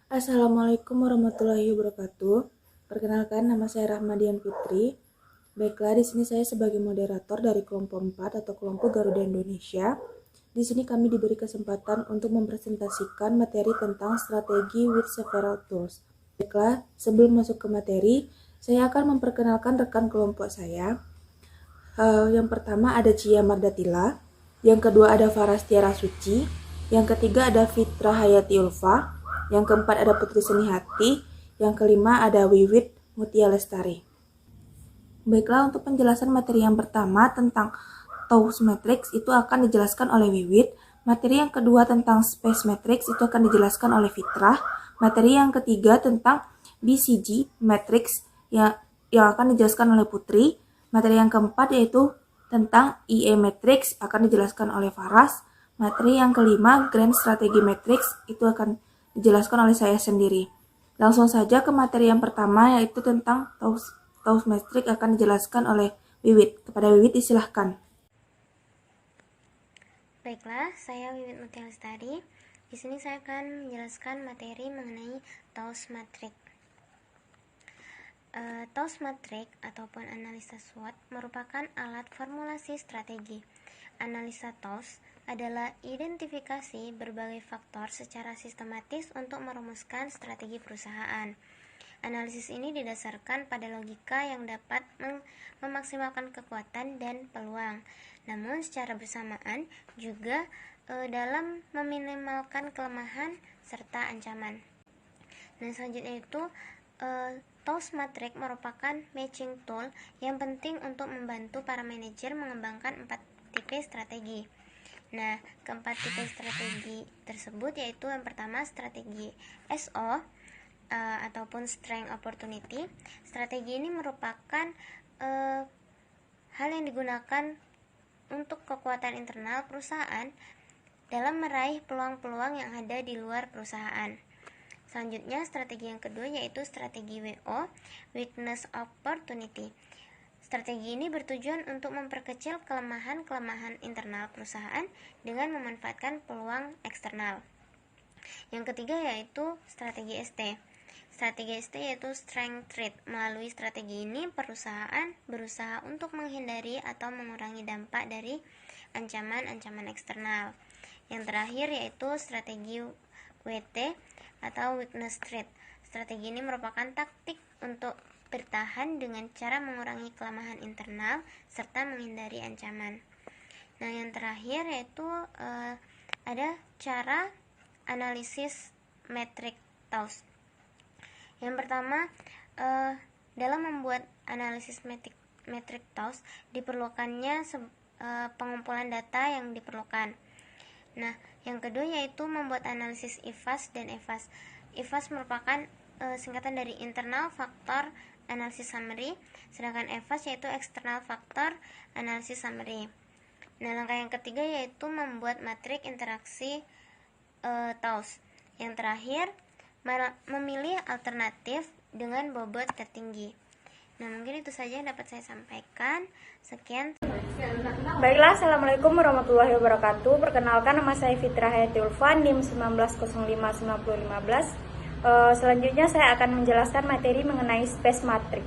Assalamualaikum warahmatullahi wabarakatuh. Perkenalkan, nama saya Rahmadian Fitri. Baiklah, di sini saya sebagai moderator dari kelompok 4 atau kelompok Garuda Indonesia. Di sini kami diberi kesempatan untuk mempresentasikan materi tentang strategi with several tools. Baiklah, sebelum masuk ke materi, saya akan memperkenalkan rekan kelompok saya. Yang pertama ada Cia Mardatila, yang kedua ada Faras Tiara Suci, yang ketiga ada Fitra Hayati Ulfa, yang keempat ada Putri Seni Hati, yang kelima ada Wiwit Mutia Lestari. Baiklah, untuk penjelasan materi yang pertama tentang TOWS Matrix itu akan dijelaskan oleh Wiwit. Materi yang kedua tentang Space Matrix itu akan dijelaskan oleh Fitrah. Materi yang ketiga tentang BCG Matrix yang akan dijelaskan oleh Putri. Materi yang keempat yaitu tentang IE Matrix akan dijelaskan oleh Faras. Materi yang kelima Grand Strategy Matrix itu akan dijelaskan oleh saya sendiri. Langsung saja ke materi yang pertama yaitu tentang TOWS Matrix akan dijelaskan oleh Wiwit. Kepada Wiwit disilahkan. Baiklah, saya Wiwit Mutia Lestari. Di sini saya akan menjelaskan materi mengenai TOWS Matrix. TOWS Matrix ataupun analisa SWOT merupakan alat formulasi strategi. Analisa TOWS adalah identifikasi berbagai faktor secara sistematis untuk merumuskan strategi perusahaan. Analisis ini didasarkan pada logika yang dapat memaksimalkan kekuatan dan peluang, namun secara bersamaan juga dalam meminimalkan kelemahan serta ancaman. Dan selanjutnya itu TOWS Matrix merupakan matching tool yang penting untuk membantu para manajer mengembangkan 4 tipe strategi. Nah, keempat tipe strategi tersebut yaitu yang pertama strategi SO ataupun Strength Opportunity. Strategi ini merupakan hal yang digunakan untuk kekuatan internal perusahaan dalam meraih peluang-peluang yang ada di luar perusahaan. Selanjutnya, strategi yang kedua yaitu strategi WO, Weakness Opportunity. Strategi ini bertujuan untuk memperkecil kelemahan-kelemahan internal perusahaan dengan memanfaatkan peluang eksternal. Yang ketiga yaitu strategi ST. Strategi ST yaitu Strength Trade. Melalui strategi ini, perusahaan berusaha untuk menghindari atau mengurangi dampak dari ancaman-ancaman eksternal. Yang terakhir yaitu strategi WT atau Weakness Trade. Strategi ini merupakan taktik untuk bertahan dengan cara mengurangi kelemahan internal serta menghindari ancaman. Nah, yang terakhir yaitu ada cara analisis matrix TOWS. Yang pertama, dalam membuat analisis matrix TOWS diperlukannya pengumpulan data yang diperlukan. Nah, yang kedua yaitu membuat analisis IFAS dan EFAS. IFAS merupakan singkatan dari Internal Factor Analysis Summary, sedangkan EFAS yaitu External Factor Analysis Summary. Nah, langkah yang ketiga yaitu membuat matriks interaksi TOWS. Yang terakhir, memilih alternatif dengan bobot tertinggi. Nah, mungkin itu saja yang dapat saya sampaikan. Sekian. Baiklah, Assalamualaikum warahmatullahi wabarakatuh. Perkenalkan, nama saya Fitra Hayati Ulfa, NIM 19059015. Selanjutnya saya akan menjelaskan materi mengenai Space Matrix.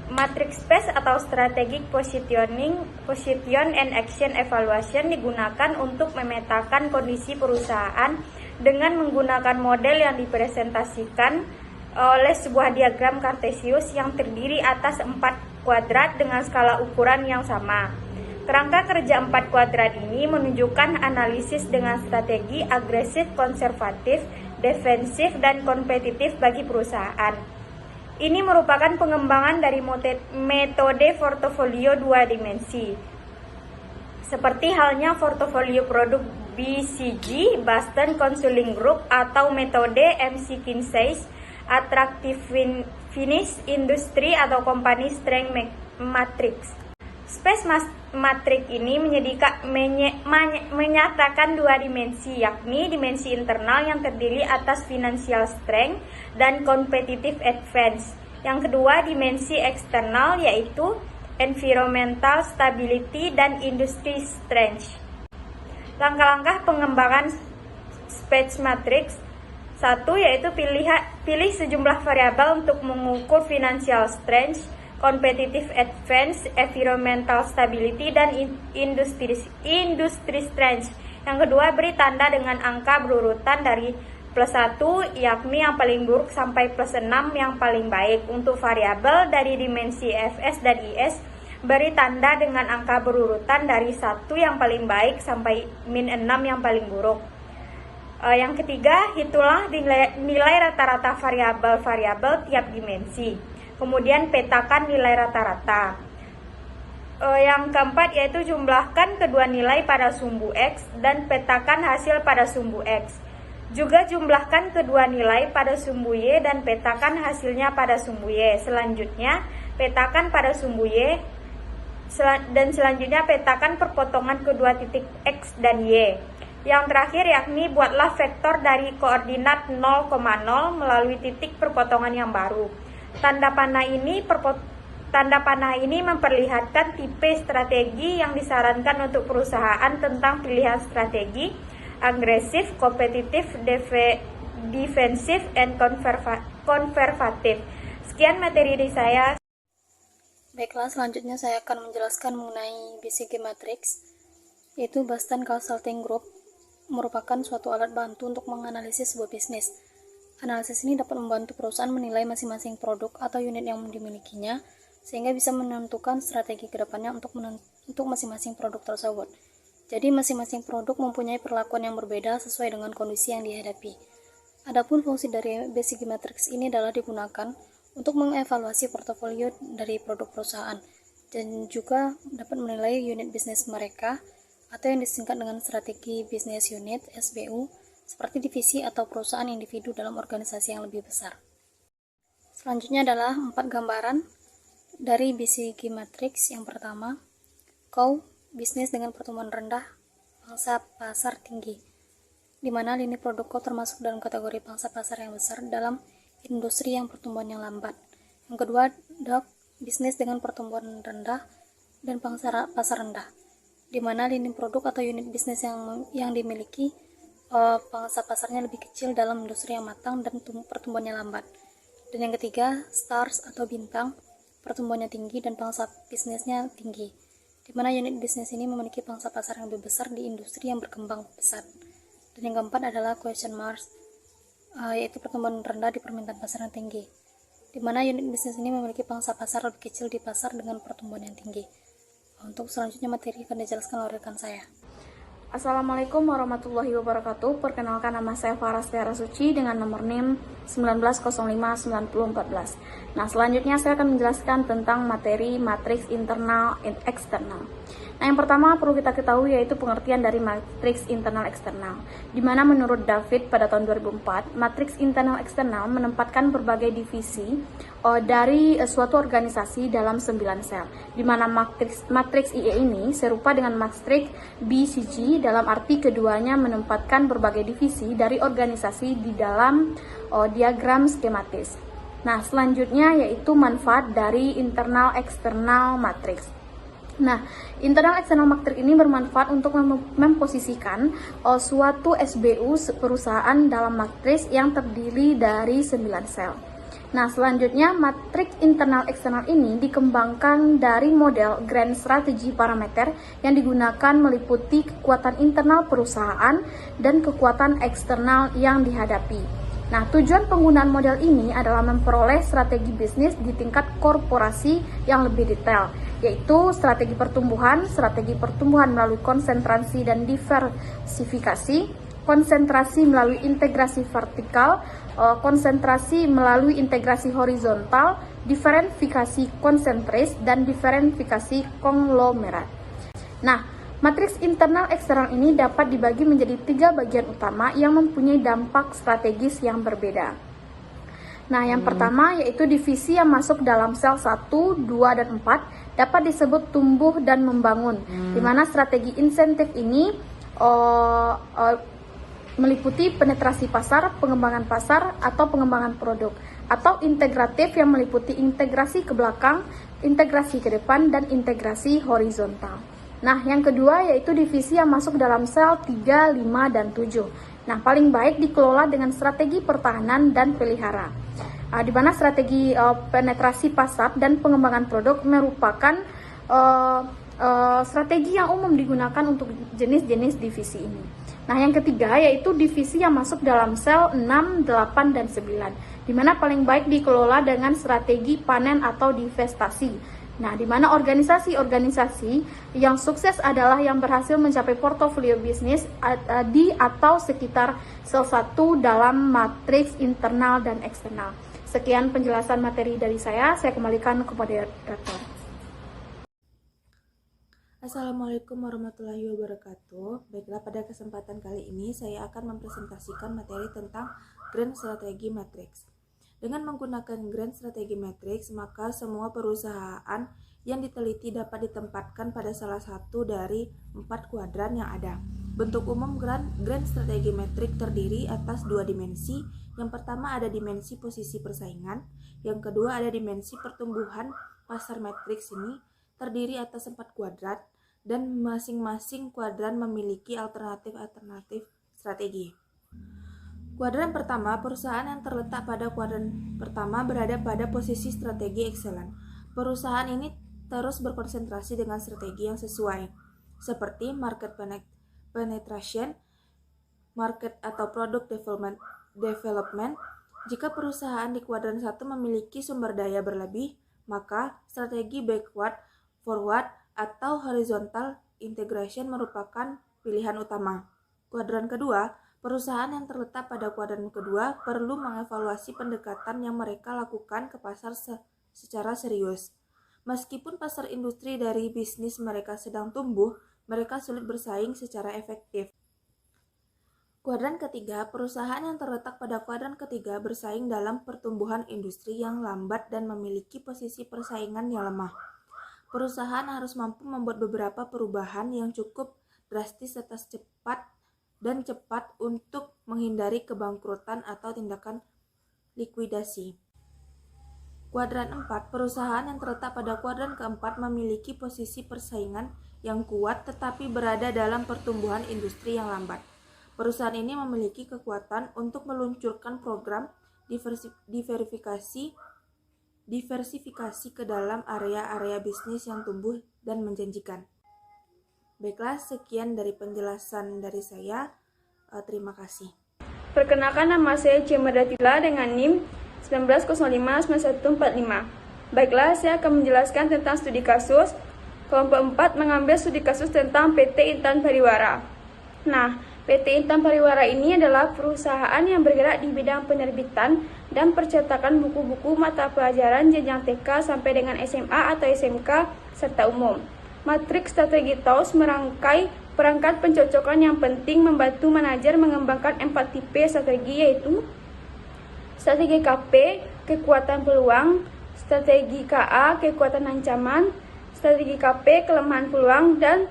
Matrix Space atau Strategic Position and Action Evaluation digunakan untuk memetakan kondisi perusahaan dengan menggunakan model yang dipresentasikan oleh sebuah diagram kartesius yang terdiri atas 4 kuadrat dengan skala ukuran yang sama. Kerangka kerja 4 kuadrat ini menunjukkan analisis dengan strategi agresif, konservatif, defensif, dan kompetitif bagi perusahaan. Ini merupakan pengembangan dari metode portofolio 2 dimensi. Seperti halnya portofolio produk BCG, Boston Consulting Group, atau metode MC Kinsey, Attractive Finish Industry, atau Company Strength Matrix. Space Matrix ini menyatakan 2 dimensi, yakni dimensi internal yang terdiri atas financial strength dan competitive advance. Yang kedua, dimensi eksternal yaitu environmental stability dan industry strength. Langkah-langkah pengembangan Space Matrix. Satu, yaitu pilih sejumlah variabel untuk mengukur financial strength, competitive advantage, environmental stability, dan industry strength. Yang kedua, beri tanda dengan angka berurutan dari +1, yakni yang paling buruk, sampai +6 yang paling baik. Untuk variabel dari dimensi Fs dan Is, beri tanda dengan angka berurutan dari 1 yang paling baik sampai -6 yang paling buruk. Yang ketiga, hitunglah nilai rata-rata variabel-variabel tiap dimensi. Kemudian petakan nilai rata-rata. Yang keempat, yaitu jumlahkan kedua nilai pada sumbu X dan petakan hasil pada sumbu X. Juga jumlahkan kedua nilai pada sumbu Y dan petakan hasilnya pada sumbu Y. Selanjutnya, petakan pada sumbu Y dan selanjutnya petakan perpotongan kedua titik X dan Y. Yang terakhir, yakni buatlah vektor dari koordinat 0,0 melalui titik perpotongan yang baru. Tanda panah ini memperlihatkan tipe strategi yang disarankan untuk perusahaan tentang pilihan strategi agresif, kompetitif, defensif, and konservatif. Sekian materi dari saya. Baiklah, selanjutnya saya akan menjelaskan mengenai BCG Matrix, yaitu Boston Consulting Group merupakan suatu alat bantu untuk menganalisis sebuah bisnis. Analisis ini dapat membantu perusahaan menilai masing-masing produk atau unit yang dimilikinya, sehingga bisa menentukan strategi ke depannya untuk masing-masing produk tersebut. Jadi masing-masing produk mempunyai perlakuan yang berbeda sesuai dengan kondisi yang dihadapi. Adapun fungsi dari BCG Matrix ini adalah digunakan untuk mengevaluasi portofolio dari produk perusahaan dan juga dapat menilai unit bisnis mereka atau yang disingkat dengan strategi bisnis unit (SBU) seperti divisi atau perusahaan individu dalam organisasi yang lebih besar. Selanjutnya adalah 4 gambaran dari BCG Matrix. Yang pertama, COW, bisnis dengan pertumbuhan rendah, pangsa pasar tinggi, di mana lini produk COW termasuk dalam kategori pangsa pasar yang besar dalam industri yang pertumbuhannya lambat. Yang kedua, DOC, bisnis dengan pertumbuhan rendah dan pangsa pasar rendah, di mana lini produk atau unit bisnis yang dimiliki pangsa pasarnya lebih kecil dalam industri yang matang dan pertumbuhannya lambat. Dan yang ketiga, stars atau bintang, pertumbuhannya tinggi dan pangsa bisnisnya tinggi, di mana unit bisnis ini memiliki pangsa pasar yang lebih besar di industri yang berkembang pesat. Dan yang keempat adalah question marks, yaitu pertumbuhan rendah di permintaan pasar yang tinggi, di mana unit bisnis ini memiliki pangsa pasar lebih kecil di pasar dengan pertumbuhan yang tinggi. Untuk selanjutnya materi akan dijelaskan oleh rekan saya. Assalamualaikum warahmatullahi wabarakatuh. Perkenalkan, nama saya Farah Tiara Suci dengan nomor NIM 19059014. Nah, selanjutnya saya akan menjelaskan tentang materi matriks internal dan eksternal. Nah, yang pertama perlu kita ketahui yaitu pengertian dari matriks internal eksternal, di mana menurut David pada tahun 2004, matriks internal eksternal menempatkan berbagai divisi dari suatu organisasi dalam 9 sel, di mana matriks IE ini serupa dengan matriks BCG dalam arti keduanya menempatkan berbagai divisi dari organisasi di dalam diagram skematis. Nah, selanjutnya yaitu manfaat dari internal eksternal matriks. Nah, internal eksternal matrix ini bermanfaat untuk memposisikan suatu SBU perusahaan dalam matriks yang terdiri dari 9 sel. Nah, selanjutnya matriks internal eksternal ini dikembangkan dari model Grand Strategy Parameter yang digunakan meliputi kekuatan internal perusahaan dan kekuatan eksternal yang dihadapi. Nah, tujuan penggunaan model ini adalah memperoleh strategi bisnis di tingkat korporasi yang lebih detail, yaitu strategi pertumbuhan melalui konsentrasi dan diversifikasi, konsentrasi melalui integrasi vertikal, konsentrasi melalui integrasi horizontal, diferensifikasi konsentris, dan diferensifikasi konglomerat. Nah, matriks internal eksternal ini dapat dibagi menjadi 3 bagian utama yang mempunyai dampak strategis yang berbeda. Nah, yang pertama yaitu divisi yang masuk dalam sel 1, 2, dan 4 dapat disebut tumbuh dan membangun, di mana strategi insentif ini meliputi penetrasi pasar, pengembangan pasar, atau pengembangan produk, atau integratif yang meliputi integrasi ke belakang, integrasi ke depan, dan integrasi horizontal. Nah, yang kedua yaitu divisi yang masuk dalam sel 3, 5, dan 7, Nah, paling baik dikelola dengan strategi pertahanan dan pelihara. Di mana strategi penetrasi pasar dan pengembangan produk merupakan strategi yang umum digunakan untuk jenis-jenis divisi ini. Nah, yang ketiga yaitu divisi yang masuk dalam sel 6, 8, dan 9, di mana paling baik dikelola dengan strategi panen atau divestasi. Nah, di mana organisasi-organisasi yang sukses adalah yang berhasil mencapai portofolio bisnis di atau sekitar sel 1 dalam matriks internal dan eksternal. Sekian penjelasan materi dari saya kembalikan ke moderator. Assalamualaikum warahmatullahi wabarakatuh. Baiklah, pada kesempatan kali ini saya akan mempresentasikan materi tentang Grand Strategy Matrix. Dengan menggunakan Grand Strategy Matrix, maka semua perusahaan yang diteliti dapat ditempatkan pada salah satu dari 4 kuadran yang ada. Bentuk umum Grand Strategy Matrix terdiri atas 2 dimensi. Yang pertama ada dimensi posisi persaingan, yang kedua ada dimensi pertumbuhan. Pasar matriks ini terdiri atas 4 kuadran dan masing-masing kuadran memiliki alternatif strategi. Kuadran pertama, perusahaan yang terletak pada kuadran pertama berada pada posisi strategi excellent. Perusahaan ini terus berkonsentrasi dengan strategi yang sesuai, seperti market penetration, market atau product development. Jika perusahaan di kuadran 1 memiliki sumber daya berlebih, maka strategi backward, forward, atau horizontal integration merupakan pilihan utama. Kuadran kedua, perusahaan yang terletak pada kuadran kedua perlu mengevaluasi pendekatan yang mereka lakukan ke pasar secara serius. Meskipun pasar industri dari bisnis mereka sedang tumbuh, mereka sulit bersaing secara efektif. Kuadran ketiga, perusahaan yang terletak pada kuadran ketiga bersaing dalam pertumbuhan industri yang lambat dan memiliki posisi persaingan yang lemah. Perusahaan harus mampu membuat beberapa perubahan yang cukup drastis serta cepat untuk menghindari kebangkrutan atau tindakan likuidasi. Kuadran 4, perusahaan yang terletak pada kuadran keempat memiliki posisi persaingan yang kuat tetapi berada dalam pertumbuhan industri yang lambat. Perusahaan ini memiliki kekuatan untuk meluncurkan program diversifikasi ke dalam area-area bisnis yang tumbuh dan menjanjikan. Baiklah, sekian dari penjelasan dari saya. Terima kasih. Perkenalkan, nama saya Cimadatila dengan NIM 19059145. Baiklah, saya akan menjelaskan tentang studi kasus. Kelompok 4 mengambil studi kasus tentang PT Intan Pariwara. Nah, PT Intan Pariwara ini adalah perusahaan yang bergerak di bidang penerbitan dan percetakan buku-buku mata pelajaran jenjang TK sampai dengan SMA atau SMK serta umum. Matriks strategi TAUS merangkai perangkat pencocokan yang penting membantu manajer mengembangkan 4 tipe strategi, yaitu strategi KP, kekuatan peluang, strategi KA, kekuatan ancaman, strategi KP, kelemahan peluang, dan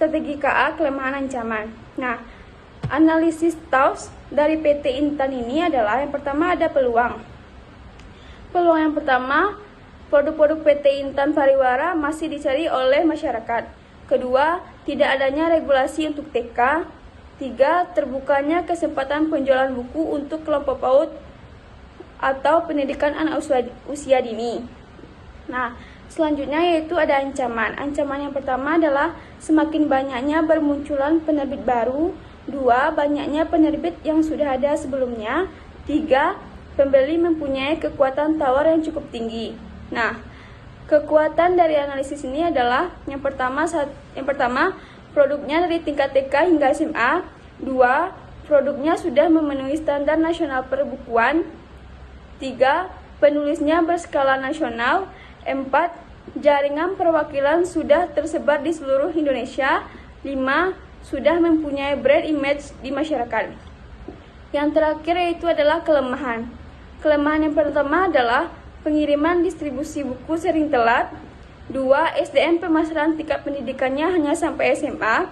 strategi KA, kelemahan ancaman. Nah, analisis TAUS dari PT Intan ini adalah yang pertama ada peluang. Peluang yang pertama, produk-produk PT Intan Pariwara masih dicari oleh masyarakat. Kedua, tidak adanya regulasi untuk TK. 3, terbukanya kesempatan penjualan buku untuk kelompok PAUD atau pendidikan anak usia dini. Nah, selanjutnya yaitu ada ancaman. Ancaman yang pertama adalah semakin banyaknya bermunculan penerbit baru. 2, banyaknya penerbit yang sudah ada sebelumnya. 3, pembeli mempunyai kekuatan tawar yang cukup tinggi. Nah, kekuatan dari analisis ini adalah yang pertama produknya dari tingkat TK hingga SMA. 2, produknya sudah memenuhi standar nasional perbukuan. 3, penulisnya berskala nasional. 4, jaringan perwakilan sudah tersebar di seluruh Indonesia. 5, sudah mempunyai brand image di masyarakat. Yang terakhir yaitu adalah kelemahan. Kelemahan yang pertama adalah pengiriman distribusi buku sering telat. 2, SDM pemasaran tingkat pendidikannya hanya sampai SMA.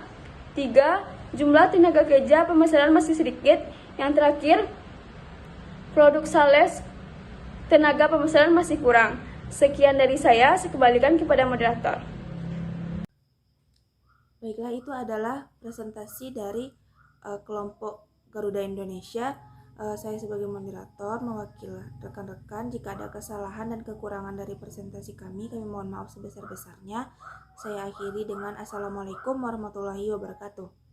3, jumlah tenaga kerja pemasaran masih sedikit. Yang terakhir, produk sales tenaga pemasaran masih kurang. Sekian dari saya kembalikan kepada moderator. Baiklah, itu adalah presentasi dari kelompok Garuda Indonesia. Saya sebagai moderator mewakili rekan-rekan. Jika ada kesalahan dan kekurangan dari presentasi kami mohon maaf sebesar-besarnya. Saya akhiri dengan Assalamualaikum warahmatullahi wabarakatuh.